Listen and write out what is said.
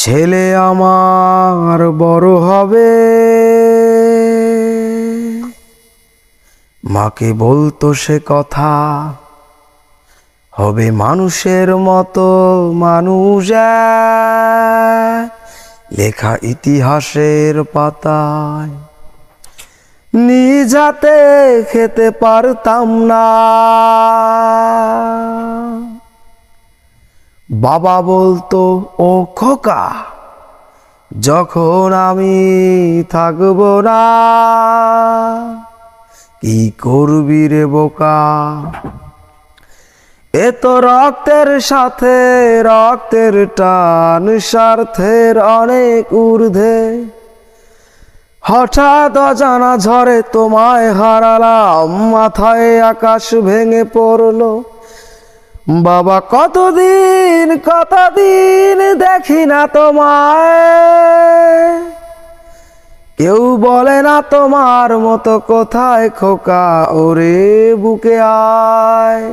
ছেলে আমার বড় হবে, মাকে বলতো সে কথা, হবে মানুষের মতো মানুষ এক, লেখা ইতিহাসের পাতায়। নিজ হাতে খেতে পারতাম না, বাবা বলতো ও খোকা, যখন আমি থাকবো না, কি করবি রে বোকা। এ তো রক্তের সাথে রক্তের টান, স্বার্থের অনেক ঊর্ধ্বে, হঠাৎ অজানা ঝড়ে তোমায় হারালাম, মাথায় আকাশ ভেঙে পড়লো। বাবা কতদিন দেখি না তোমায়, কেউ বলে না তোমার মতো কোথায় খোকা, ওরে বুকে আয়।